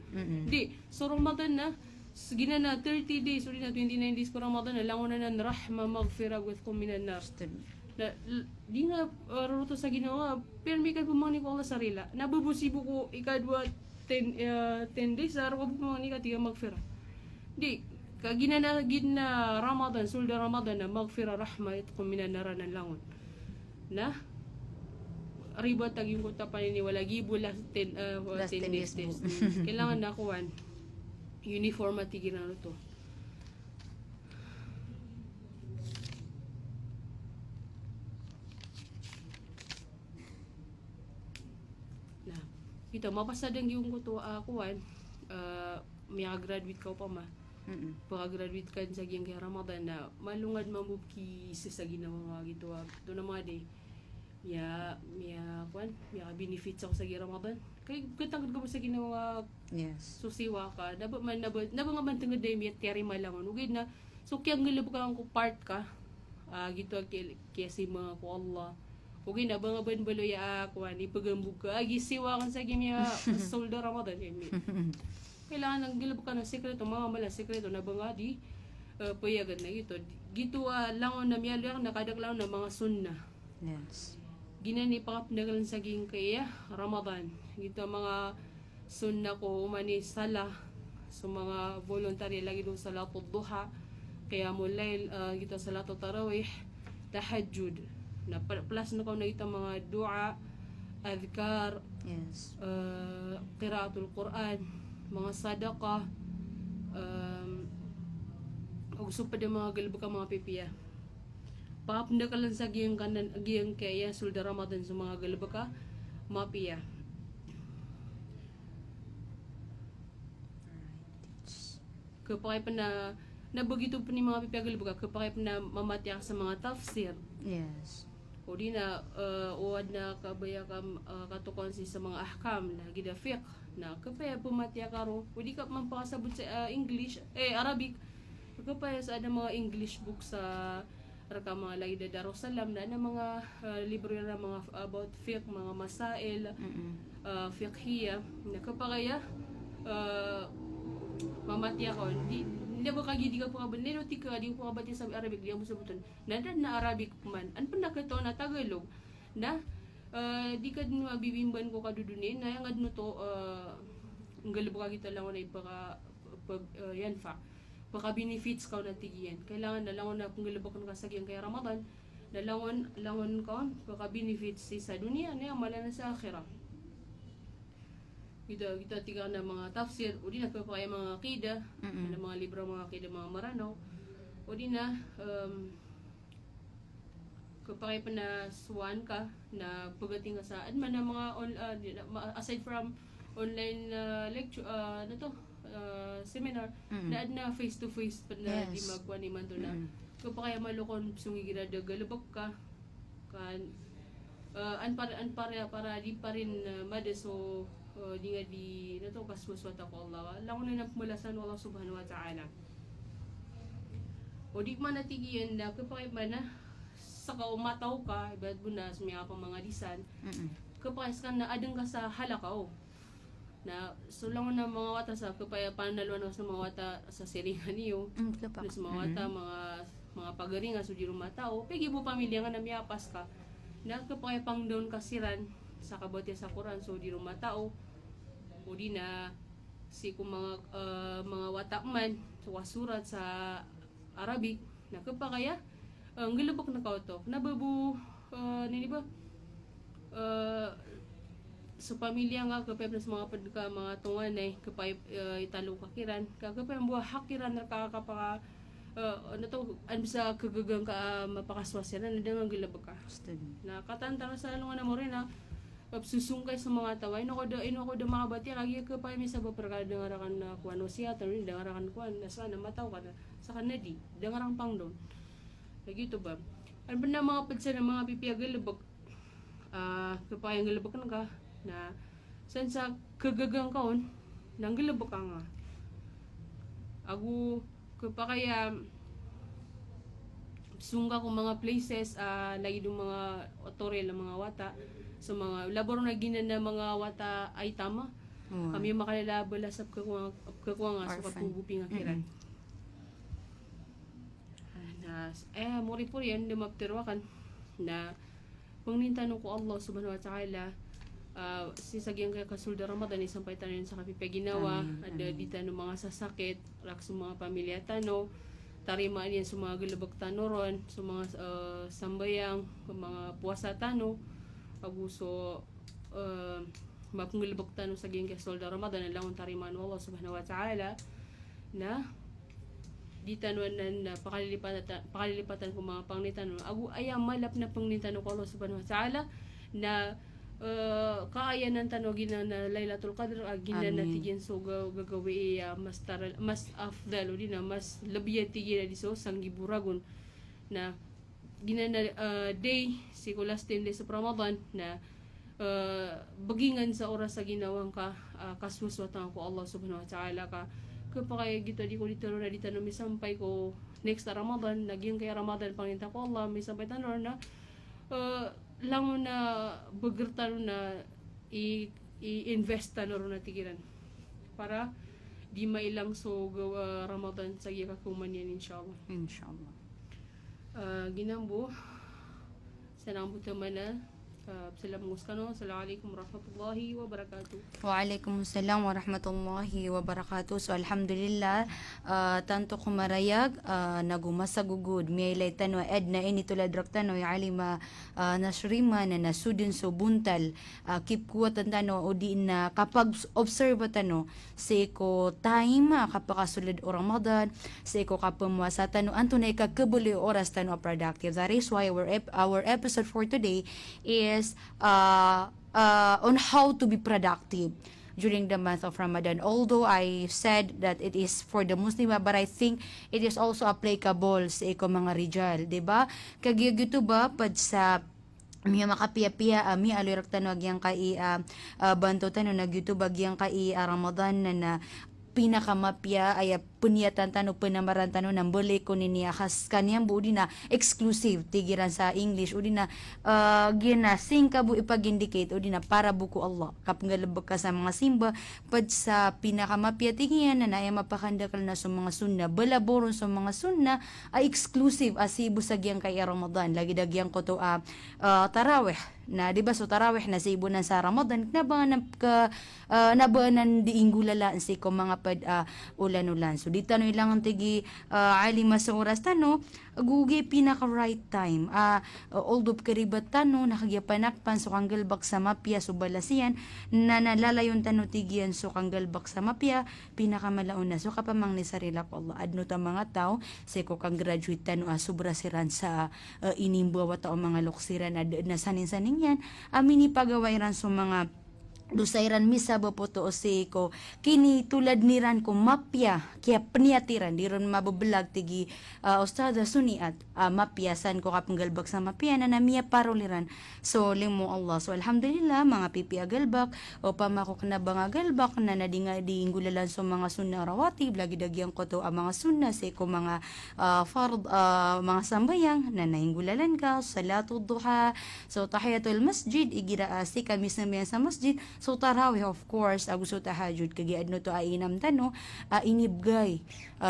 di so Ramadan na gina na 30 days o na 29 days ko Ramadan na langon na rahma magfira with kominanar na di nga ruto sa ginawa pero may kadpumangni ko Allah sarila nabubusibo ko ikadwa 10 days araw ko pumangni ka tiga magfira di kagina na gina Ramadan sulda Ramadan na magfira rahma it kuminan naranan langon na riba taging ko tapan ni wala gibo last 10 days kailangan na kuan uniform at tigina to ito mapasadang yung ko to kuan may graduate ka pa ma pagka-graduate ka sa giyang kay Ramadan na malungad mamuki sa ginawa nga gito ito na mga day kuan benefits ako sa giyang Ramadan kay katangod ko sa ginawa susiwa ka naba nga man tungod day may tiyari malangon ugid na so kaya ngilab ka ko part ka gito kaya si mga ko Allah okay na ba nga baloya kuan ipagambug ka gisiwa kan sa gimya soldo Ramadan kailangan ng gilab ka ng sekreto mga mala sekreto na ba nga di payagan na gito langon na miyalo nakadaglaw na mga sunna ginani pangapnagalan sa ging kaya Ramadan gito mga sunna ko umani sala so mga voluntary lagi do salatul duha kaya mulail gito salatul tarawih tahajjud na plus na na ito mga dua, adhkar, qiraatul Quran, mga sadaqah, gusto pa din mga galbo ka mga pipiya. Paapna ka lang sa giyang kanan, giyang kaya sulda Ramadan sa mga galbo ka, mga piya. Kapag pa na nabagito pa ni mga pipiya galbo ka, kapag pa na mamatya sa mga tafsir. O di na uwad na kabaya ka katukon sa mga ahkam na gida fiqh na kapaya pumatya karo o di ka man pakasabot sa English Arabic kapaya sa mga English book sa raka mga lagi da Darussalam na mga libro na mga about fiqh mga masail fiqhiyya na kapaya mamatya ko hindi ba kagi di ka po kabal nero tika di ko kabati sa Arabic di mo sabuton nadan na Arabic man an pa nakato na Tagalog na di ka din mabibimban ko kadudunin na yang adno to ang galbo ka kita lang na ipaka yan fa baka benefits ka na tigiyan kailangan na langon na kung galbo ka kasagyan kay Ramadan na langon ka baka benefits sa dunia na mala na sa akhirah kita tiga na mga tafsir o di na kapag mga akida na mga libro mga akida mga maranaw o di na kapag pa na suwan ka na pagating ka sa adman na mga aside from online lecture seminar na ad na face to face pa na di magkuha ni man to na kapag malukon sungigida galubak ka kan para di pa rin madeso di nga di nato kaswaswat ako Allah lang na napmulasan Allah subhanahu wa ta'ala o di man natigiyan na kapag man na sa kaumataw ka ibad mo na sumiya pa mga lisan kapag ka na adang ka sa halakaw na so lang na mga wata sa kapag panalwan sa mga wata sa siringan niyo sa mga wata mga pagaringa so di rumatao pigi mo pamilya nga na miyapas ka na kapag pang doon kasiran sa kabote sa Quran so di rumatao o di na si kung mga watak man so surat sa Arabic na kapakaya ang gilabok na kauto nababu nini ba so pamilya nga kapay sa mga padka mga tunganay kapay italo kakiran kapay ang buha hakiran na kakapaka ano to sa kagagang ka mapakaswasyan na dangang gilabok ka na katantara sa lungan na mo rin na susungkay sa mga tawa ino ko da makabati lagi ka pa mi sa baperka dengarakan na kuan siya tarin dengarakan kuan sana mataw ka na sa kanadi dengarang pang doon lagi to ba ano ba na mga padsa ng mga pipiagalabag kapayang galabag ka na san sa kagagang kaon nang galabag ka nga agu kapakaya sungga ko mga places lagi dong mga otorel ng mga wata so mga labor na ginan na mga wata ay tama kami makalalabala sa kakuha nga sa kapuguping akiran na mori po yan na maptirwakan na pangnintanong ko Allah subhanahu wa ta'ala si sagyang kaya kasulda Ramadan isang paitan sa kapipe ginawa ada dita no mga sasakit rak sa mga pamilya tano tarimaan yan sa mga galabag tano ron sa mga sambayang mga puwasa tano aguso mapanggalabag tano sagyang kaya kasulda Ramadan alangon tarimaan Allah subhanahu wa ta'ala na di tanuan na pakalilipatan ko mga pangnitan agu ayam malap na pangnitan ko Allah subhanahu wa ta'ala na kaayanan tanogin na Laylatul Qadr agina na tigyan so gagawi mas afdal o din na mas labiya tigyan na diso sanggiburagon na ginana day si last 10 days of Ramadan na bagingan sa oras sa ginawang ka kasuswatan ko Allah subhanahu wa ta'ala ka kapag gito di ko dito na dito na may sampay ko next na Ramadan nagyang kaya Ramadan panginta ko Allah may sampay tanor na lang na bagertan na i-invest tanor na tigiran para di mailang so Ramadan sa iya kakuman yan inshallah ginambo sanang buta mana Assalamualaikum warahmatullahi wabarakatuh.
Waalaikumsalam warahmatullahi wabarakatuh. So alhamdulillah tanto kumarayag nagumasagugud miyay tanwa edna ini tulad raktano ya alima nasrima na nasudin so buntal keep kuwatan tano o di na kapag observe tano sa ko time kapag kasulid o Ramadan sa ko kapamwasa tano anto na ikakabuli oras tano productive. That is why our episode for today is on how to be productive during the month of Ramadan. Although I said that it is for the Muslim, but I think it is also applicable sa iko mga rijal, diba? Kagiyagito ba pad sa mi makapiya-piya mi alirak tanong yang kai banto tanong nagyuto bagyang kai Ramadan na pinakamapya ay punyatan tano penamaran tano ng beli ko niya kas kaniyang buudi na exclusive tigiran sa English udi na gina singka bu ipag-indicate udi na para buku Allah kapag galabag ka sa mga simba pad sa pinakamapya tigiyan na naya mapakandakal na sa mga sunna balaboron sa mga sunna ay exclusive asibu sa giyang kay Ramadan lagi dagyang ko to tarawih na di ba so tarawih na sa ibunan sa Ramadan nabanan di ingulalaan si ko mga pad ulan-ulan so dito no ilang tigi alima sa oras tano gugi pinaka right time although karibat tano nakagyapanakpan so kanggalbak sa mapya so balasiyan na nalalayon tano tigian so kanggalbak sa mapya pinaka malaon na so kapamang ni sarila ko Allah adno ta mga tao say ko kang graduate tano sobra siran sa inimbo wa tao mga luksiran na sanin-saning yan amini pagawairan so mga dusairan misa bapoto o ko kini tulad niran ko mapya kaya peniatiran diron mababelag tigi ustada suniat mapyasan ko kapanggalbak sa mapya na namiya paroliran so limo Allah so alhamdulillah mga pipi agalbak o pamako na banga galbak na nadinga diinggulalan so mga sunna rawatib lagi dagyang ko to mga sunna sa ko mga fard mga sambayang na nainggulalan ka salatul duha so tahiyatul masjid igira si kami sa masjid so tarawih of course gusto tahajud kagi adno to ay inam tano inibgay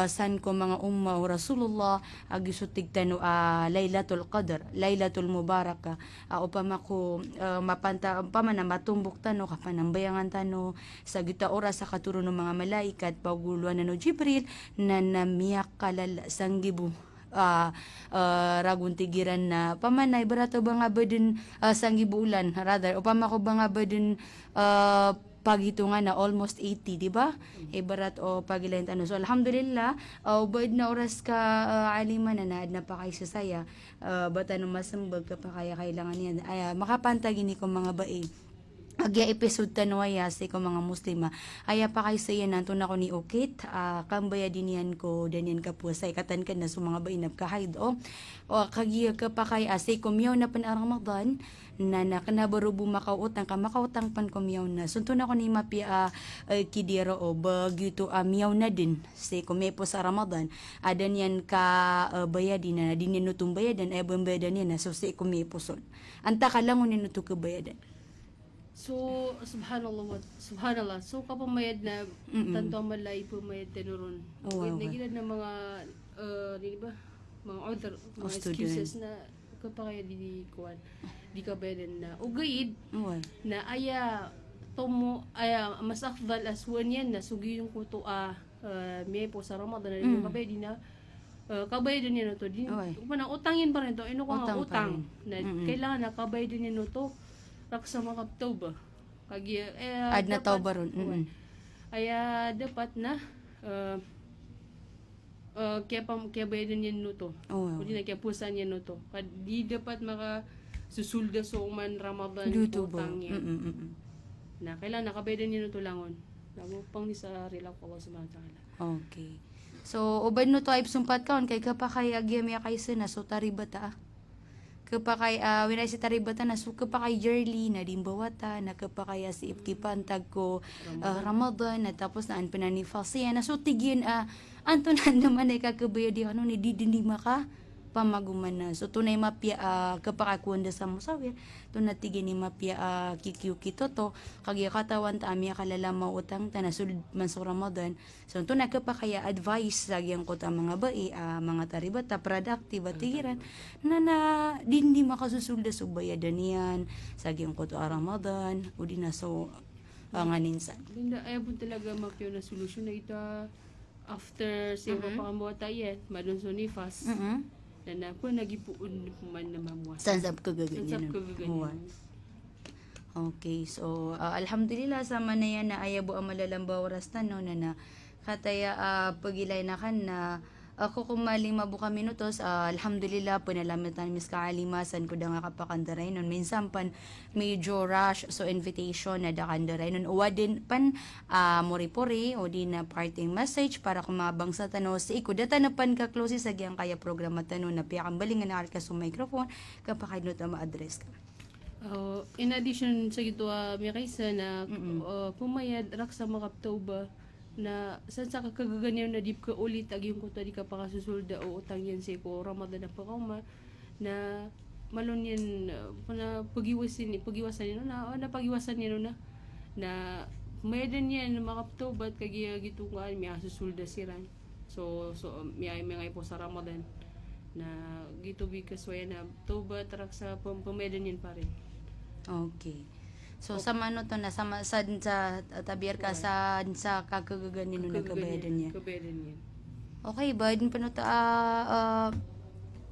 san ko mga umma o Rasulullah gusto tigtano Laylatul Qadr Laylatul Mubarakah upama ko mapanta pamana matumbok tano kapanambayangan tano sa gita oras sa katuro ng mga malaikat paguluan na no Jibril na namiyak kalal sanggibu ragun tigiran na pamanay barato ba nga ba din sanggibulan rather o pamako ba nga ba din paghitungan na almost 80 di ba barat o pagilain tano so alhamdulillah ubad na oras ka alima na naad na pa kay saya bata no masambag ka pa kaya kailangan yan makapantag ini ko mga bae agya episode tanwaya sa ko mga muslima aya pa kay sa yan nanto na ko ni ukit kambaya din yan ko danyan ka po sa ikatan ka na sa mga bainab kahid o kagiya ka pa kay asay kumyaw na pan Ramadan na nakanabarubo makautang ka makautang pan kumyaw na sunto na ko ni mapia kidiro o bagito miyaw na din say kumepo sa Ramadan adan yan ka bayadin na din yan nutong bayadan ay bambayadan yan na so say kumepo son anta ka lang unin nuto ka bayadan.
So, subhanallah. So, kapamayad na, tanto ang malay pumayad tinuron.
Wow.
Nagilan ng mga, di ba, mga order, mga
Student.
excuses na kapakaya di kuwan, di ka bayadan na. Ugayid, na mas afdal as one yan na sugi yung kuto may po sa Ramadan na yung kabayad na kabayadan niya no to. Utangin pa rin to. Ino ko nga utang. Na kailangan na kabayadan niya no to. Raksa mga Tauba.
Ad na Tauba ron.
Aya dapat na kaya bayadan yan no to. Kundi na kaya pusan yan no to. Di dapat maka susulda so man Ramadan utang yan. Na kailangan nakabayadan yan no to langon. Pang ni sa rilak ko sa mga tala.
Okay. So, ubad no to ay sumpat kaon kay kapakay agyam ya kay sina so taribata kapakay winay si taribata na so kapakay yearly na dimbawata na kapakay si ipkipantag ko Ramadan na tapos na an pananifasiya na so tigin anto na naman ay kakabayo di ano ni didindi maka pamaguman na so tunay mapya kapakakuanda sa musawir tunay tigin ni mapya kikiukito to kagya katawan ta amya kalalama utang ta nasulod man sa Ramadan so tunay kapakaya advice sagyang ko ta mga bai mga taribata productive atigiran na dindi makasusulda sa bayadan yan sagyang ko to Ramadan udi na so nganinsan
Linda ayabon talaga mapyo na solusyon na ita after siya pakamuata yan madon so nifas na po nagipuon man na mamuwas.
Sansap kagaganyan. Okay, so alhamdulillah sama na yan na ayabo ang malalambaw oras no na kataya pagilay na kan na ako kumaling mabuka minutos alhamdulillah panalamitan mis kaalimasan ko da nga kapakandaray nun minsan pan medyo rush so invitation na dakandaray nun uwadin pan mori-pori o di na parting message para kumabang sa tano si iko data na pan ka close sa gyang kaya programa tano na piya kang balingan na ka sa microphone kapag no ta ma-address ka.
In addition sa gito may kaysa na pumayad rak sa mga Oktober na sa kagaganyan na dip ka ulit ag yung kuta di ka pakasusulda o utang yan sa ko Ramadan na pakauma na malon yan na pagiwasan yun na pagiwasan yun na mayadan yan makaptobat kagiya gitungan may asusulda siran so may po sa Ramadan na gito bikas waya na tobat rak sa pamayadan yan pa rin.
Okay. So sa mano to na sa tabir ka sa kakagaganin no nagkabayadan niya. Okay, bayan pa no ta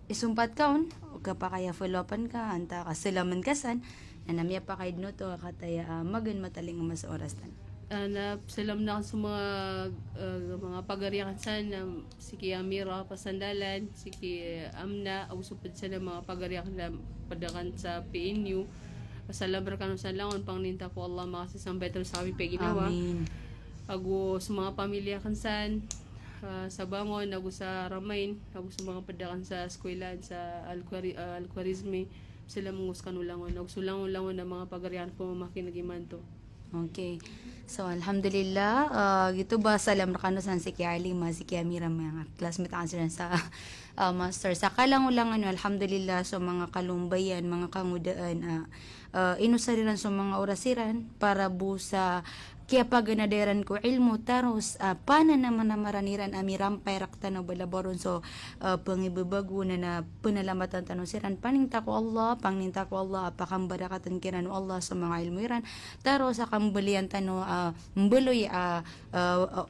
isumpat kaon o pa kaya follow-upan ka anta ka silaman kasan na namya pa kay no to kataya magan mataling mas oras tan.
Na salam na sa mga pagariakan sana si Amira pasandalan si Amna usupad sa mga pagariakan na padakan sa PNU. Pasalabar ka sa langon pang ninta ko Allah makasasambay sa kami pa ginawa.
Amin.
Ago sa mga pamilya kansan sa Bangon, ago sa Ramain, ago sa mga padakan sa eskwela sa Al-Khwarizmi, sila mungus kanulangon. Ago sulangon-langon na mga pagarian po makinagiman to.
Okay. So alhamdulillah gitu ba salam ra kano san si Kiali si Kiamira mga classmate kan sila sa master sa kalangulangan alhamdulillah so mga kalumbayan mga kangudaan inusariran sa mga orasiran para busa kaya paganadaran ko ilmu taros pana naman na maraniran amirampay rakta na balabaron so pangibabago na panalamatan tanong siran paninta ko Allah pakambarakatan kiran Allah sa mga ilmu iran taro sa kambalian tano mbuloy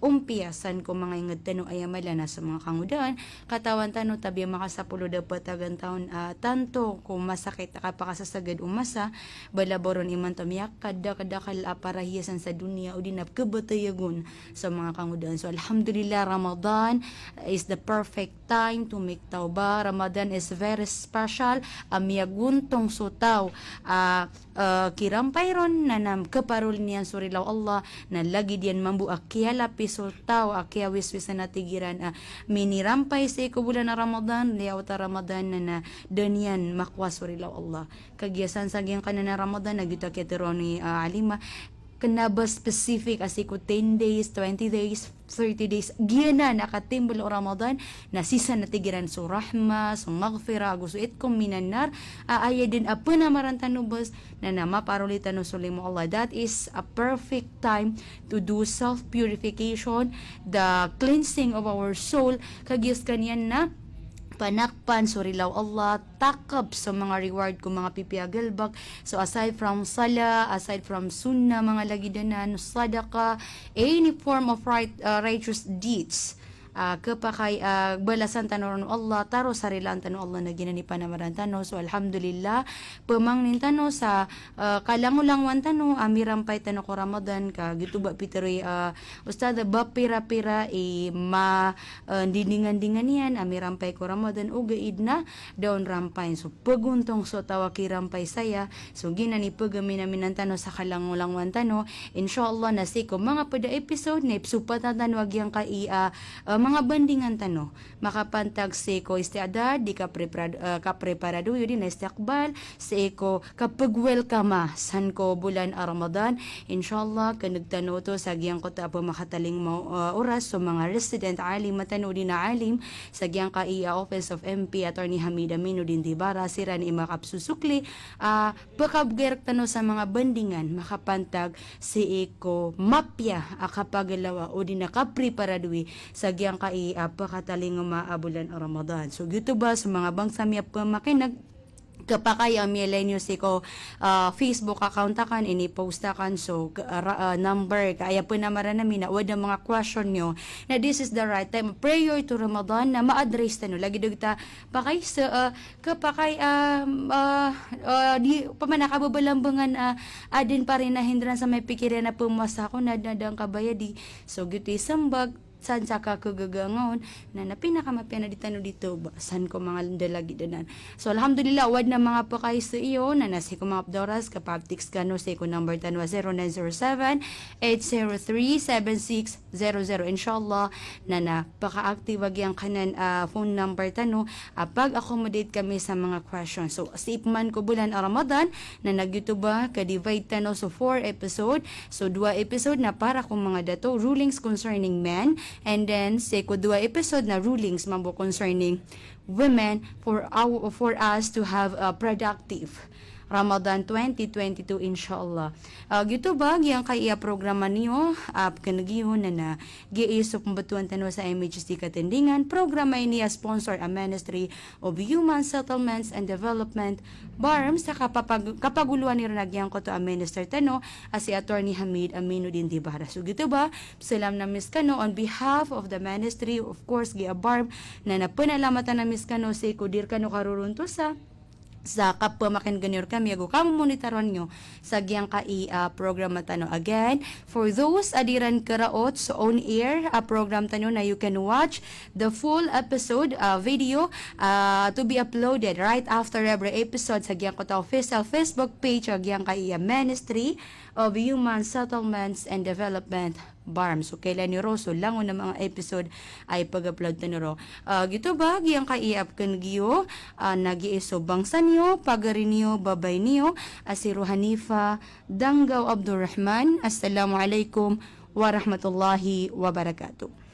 umpiasan ko mga ingad tano ayamala na sa mga kangudaan katawan tano tabi makasapulo dapat agan taon tanto kung masakit kapakasasagad umasa balabaron iman to miyak kadakal aparahiyasan sa dunia niya o dinap kabatayagon sa mga kangudan. So alhamdulillah, Ramadan is the perfect time to make tauba. Ramadan is very special. Miyaguntong sutaw kirampay ron na nam kaparol niyan surilaw Allah na lagi diyan mambu akya lapis sultaw akya wiswis na tigiran minirampay sa iko bulan na Ramadan liyaw ta Ramadan na danian makwa surilaw Allah kagyasan sa gyang kanana Ramadan nagita keteroni alima kanaba specific asi ko 10 days, 20 days, 30 days gina nakatimbol o Ramadan na sisa na tigiran so rahma, so maghfira gusto it kong minanar aaya din apa na marantanubos na maparulitan no sulimo Allah. That is a perfect time to do self-purification, the cleansing of our soul kagyas kanyan na panakpan surilaw Allah takab sa mga reward ko mga pipiagalbak. So aside from sala, aside from sunnah mga lagidanan, sadaka, any form of righteous deeds kapakay balasan tanon Allah taro sarilan tanon Allah na ginani panamaran tano. So alhamdulillah pamangnin tano sa kalangulangwan tano amirampay tano ko Ramadan ka gituba piteroy ustada ba pira-pira diningan-dingan yan amirampay ko Ramadan o gaid na daon rampay. So paguntong so tawaki rampay saya so ginani pagamin namin tano sa kalangulangwan tano inshallah na siko mga pada episode na ipsupatan tano agyang kai mga bandingan tano makapantag seko istiadad di kapreparado yun na istakbal seko kapag welcome san ko bulan Ramadan inshallah kanagtano to sa giyang ko tapo makataling mo oras so mga resident alim matano din na alim sa giyang ka Office of MP Attorney Hamid Amino din Dibara sira ni makapsusukli pakabgerk tano sa mga bandingan makapantag si eko mapya akapagalawa o din nakapreparadui sa giyang kai pakataling maabulan Ramadan. So gito ba sa mga bangsamya pamakinag kapakay ang milenyo siko Facebook account akan ini-post akan so number kaya po naman namin na wala mga question nyo na this is the right time prayer to Ramadan na ma-address tano lagi dugta pakay sa kapakay di pamanakababalambangan adin pa rin na hindran sa may pikiran na pumasa ko na dadang kabayadi so gito isambag san sa kakagagangon na napinakamapya na ditano dito san ko mga dalagi danan. So alhamdulillah wad na mga pakay sa iyo na nasi ko mga abdoras kapag text ka no sa ko number tanwa 0907-803-7600 inshallah na napaka-active agyang kanan phone number tano pag-accommodate kami sa mga questions. So sip man ko bulan Ramadan na nag-YouTube ka-divide tano so 4 episode so 2 episode na para kung mga dato rulings concerning men and then seko 2 episode na rulings mambo concerning women for us to have a productive Ramadan 2022 inshallah. Gito ba yang kaya programa niyo kanagiyon na giisop pambatuan tanwa sa MHSD katendingan programa ini sponsor a Ministry of Human Settlements and Development BARM sa kapaguluan ni Renagyang ko to a minister tano si Attorney Hamid Amino din Dibara. So gito ba salam na miskano on behalf of the ministry of course gi BARM na napanalamat na miskano sa ikudir kano karurunto sa kapwa makinganyor kami ago kamo monitoron nyo sa giyang kai programa tano again for those adiran karaot so on air program tano na you can watch the full episode video to be uploaded right after every episode sa giyang kota official Facebook page sa giyang kai Ministry of Human Settlements and Development BARM. So kailan ni Roso langon na mga episode ay pag-upload na niro. Gito ba giyang kaiap kan giyo nag-iiso bangsa niyo pagarin niyo babay niyo si Hanifa Dangaw Abdurrahman. Assalamualaikum warahmatullahi wabarakatuh.